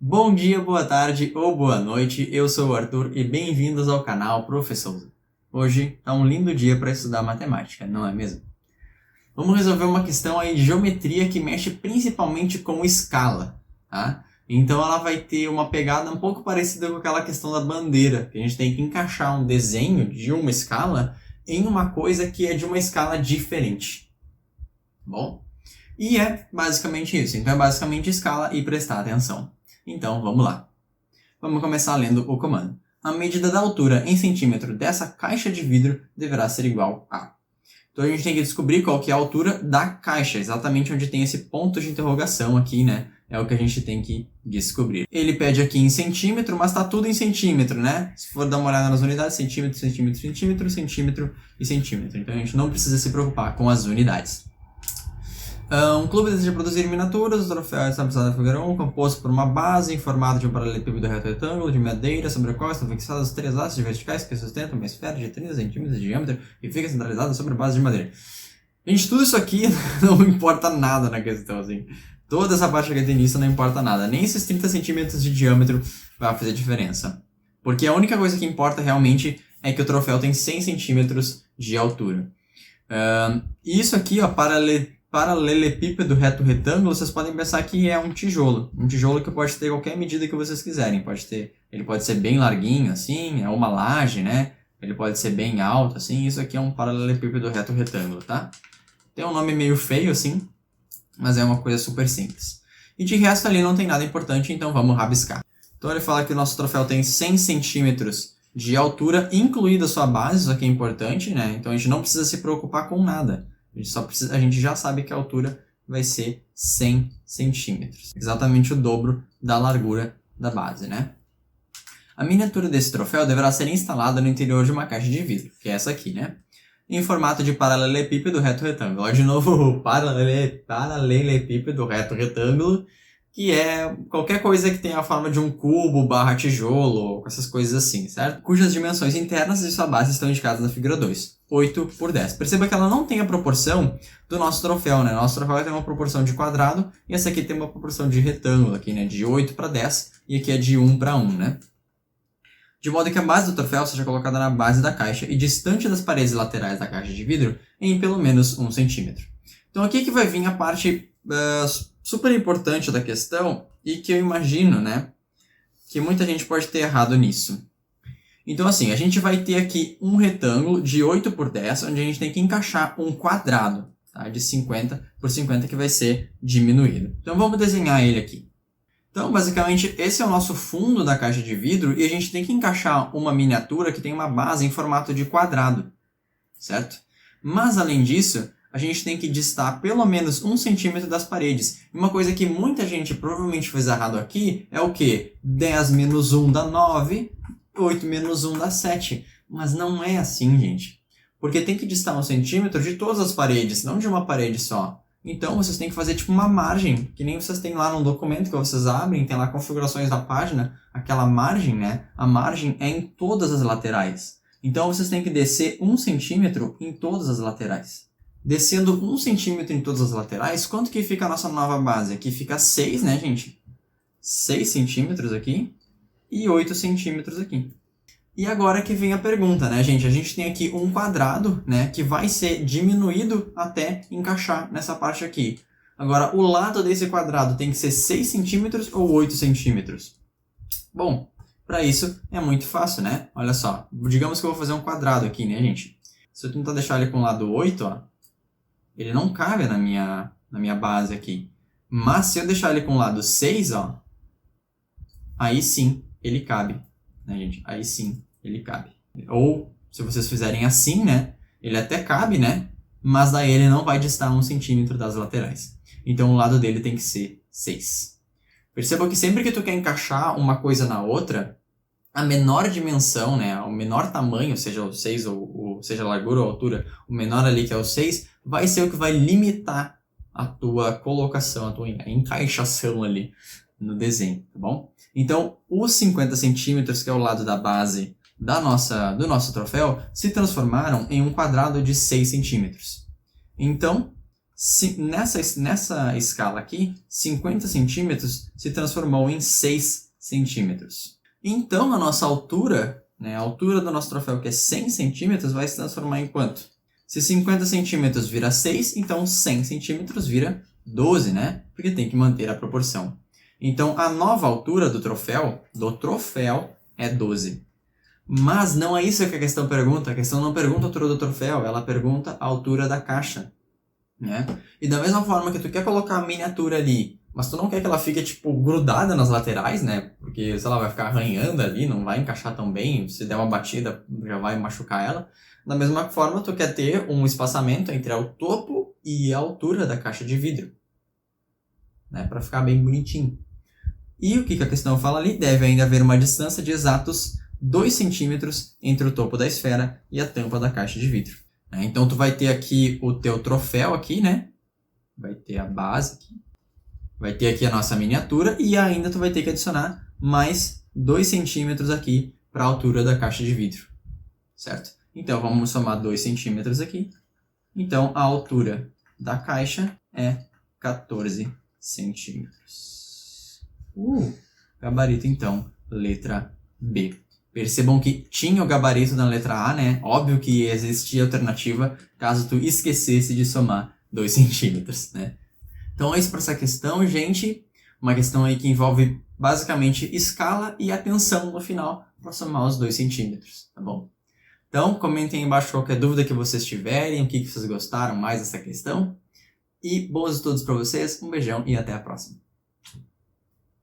Bom dia, boa tarde ou boa noite, eu sou o Arthur e bem-vindos ao canal Professor. Hoje tá um lindo dia para estudar matemática, não é mesmo? Vamos resolver uma questão aí de geometria que mexe principalmente com escala, tá? Então ela vai ter uma pegada um pouco parecida com aquela questão da bandeira, que a gente tem que encaixar um desenho de uma escala em uma coisa que é de uma escala diferente. Bom? E é basicamente isso, então é basicamente escala e prestar atenção. Então, vamos lá. Vamos começar lendo o comando. A medida da altura em centímetro dessa caixa de vidro deverá ser igual a... Então, a gente tem que descobrir qual que é a altura da caixa, exatamente onde tem esse ponto de interrogação aqui, né? É o que a gente tem que descobrir. Ele pede aqui em centímetro, mas está tudo em centímetro, né? Se for dar uma olhada nas unidades, centímetro, centímetro, centímetro, centímetro e centímetro. Então, a gente não precisa se preocupar com as unidades. Um clube deseja produzir miniaturas, o troféu está apresentado na figura 1, composto por uma base em formato de um paralelepípedo reto retângulo de madeira, sobre a qual estão fixadas 3 hastes verticais que sustentam uma esfera de 30 centímetros de diâmetro e fica centralizada sobre a base de madeira. Gente, tudo isso aqui não importa nada na questão, assim. Toda essa parte que tem nisso não importa nada. Nem esses 30 centímetros de diâmetro vai fazer diferença. Porque a única coisa que importa realmente é que o troféu tem 100 centímetros de altura. Isso aqui, ó, paralelepípedo reto retângulo, vocês podem pensar que é um tijolo que pode ter qualquer medida que vocês quiserem, ele pode ser bem larguinho assim, é uma laje, né? Ele pode ser bem alto assim, isso aqui é um paralelepípedo reto retângulo, tá? Tem um nome meio feio assim, mas é uma coisa super simples. E de resto ali não tem nada importante, então vamos rabiscar. Então ele fala que o nosso troféu tem 100 centímetros de altura, incluída a sua base, isso aqui é importante, né? Então a gente não precisa se preocupar com nada. A gente já sabe que a altura vai ser 100 centímetros. Exatamente o dobro da largura da base, né? A miniatura desse troféu deverá ser instalada no interior de uma caixa de vidro, que é essa aqui, né? Em formato de paralelepípedo reto retângulo. Ó, de novo, o paralelepípedo reto retângulo, que é qualquer coisa que tenha a forma de um cubo barra tijolo, essas coisas assim, certo? Cujas dimensões internas de sua base estão indicadas na figura 2, 8 por 10. Perceba que ela não tem a proporção do nosso troféu, né? Nosso troféu tem uma proporção de quadrado e essa aqui tem uma proporção de retângulo, aqui, né? De 8 para 10 e aqui é de 1 para 1, né? De modo que a base do troféu seja colocada na base da caixa e distante das paredes laterais da caixa de vidro em pelo menos 1 centímetro. Então aqui que vai vir a parte super importante da questão e que eu imagino, né, que muita gente pode ter errado nisso. Então assim, a gente vai ter aqui um retângulo de 8 por 10, onde a gente tem que encaixar um quadrado, tá, de 50 por 50 que vai ser diminuído. Então vamos desenhar ele aqui. Então basicamente esse é o nosso fundo da caixa de vidro e a gente tem que encaixar uma miniatura que tem uma base em formato de quadrado, certo? Mas além disso, a gente tem que distar pelo menos 1 centímetro das paredes. E uma coisa que muita gente provavelmente fez errado aqui é o quê? 10 menos 1 dá 9, 8 menos 1 dá 7. Mas não é assim, gente. Porque tem que distar 1 centímetro de todas as paredes, não de uma parede só. Então vocês têm que fazer tipo uma margem, que nem vocês têm lá no documento que vocês abrem, tem lá configurações da página, aquela margem, né? A margem é em todas as laterais. Então vocês têm que descer 1 centímetro em todas as laterais. Descendo 1 centímetro em todas as laterais, quanto que fica a nossa nova base? Aqui fica 6, né, gente? 6 centímetros aqui e 8 centímetros aqui. E agora que vem a pergunta, né, gente? A gente tem aqui um quadrado, né, que vai ser diminuído até encaixar nessa parte aqui. Agora, o lado desse quadrado tem que ser 6 centímetros ou 8 centímetros? Bom, para isso é muito fácil, né? Olha só, digamos que eu vou fazer um quadrado aqui, né, gente? Se eu tentar deixar ele com o lado 8, ó, ele não cabe na minha base aqui. Mas se eu deixar ele com o lado 6, ó, aí sim ele cabe, né, gente? Aí sim ele cabe. Ou, se vocês fizerem assim, né, ele até cabe, né? Mas daí ele não vai distar 1 centímetro das laterais. Então o lado dele tem que ser 6. Perceba que sempre que tu quer encaixar uma coisa na outra, a menor dimensão, né, o menor tamanho, seja o 6 ou seja a largura ou a altura, o menor ali que é o 6, vai ser o que vai limitar a tua colocação, a tua encaixação ali no desenho, tá bom? Então, os 50 centímetros, que é o lado da base do nosso troféu, se transformaram em um quadrado de 6 centímetros. Então, Nessa escala aqui, 50 centímetros se transformou em 6 centímetros. Então, a nossa altura, né, a altura do nosso troféu, que é 100 centímetros, vai se transformar em quanto? Se 50 centímetros vira 6, então 100 centímetros vira 12, né? Porque tem que manter a proporção. Então, a nova altura do troféu é 12. Mas não é isso que a questão pergunta. A questão não pergunta a altura do troféu, ela pergunta a altura da caixa, né? E da mesma forma que tu quer colocar a miniatura ali, mas tu não quer que ela fique, tipo, grudada nas laterais, né? Porque, sei lá, vai ficar arranhando ali, não vai encaixar tão bem, se der uma batida já vai machucar ela. Da mesma forma, tu quer ter um espaçamento entre o topo e a altura da caixa de vidro, né? Para ficar bem bonitinho. E o que a questão fala ali? Deve ainda haver uma distância de exatos 2 centímetros entre o topo da esfera e a tampa da caixa de vidro. Então, tu vai ter aqui o teu troféu aqui, né? Vai ter a base aqui. Vai ter aqui a nossa miniatura e ainda tu vai ter que adicionar mais 2 centímetros aqui para a altura da caixa de vidro, certo? Então, vamos somar 2 centímetros aqui. Então, a altura da caixa é 14 centímetros. Gabarito, então, letra B. Percebam que tinha o gabarito na letra A, né? Óbvio que existia alternativa caso tu esquecesse de somar 2 centímetros, né? Então é isso para essa questão, gente. Uma questão aí que envolve basicamente escala e atenção no final para somar os 2 centímetros, tá bom? Então comentem aí embaixo qualquer dúvida que vocês tiverem, o que vocês gostaram mais dessa questão. E bons estudos para vocês, um beijão e até a próxima.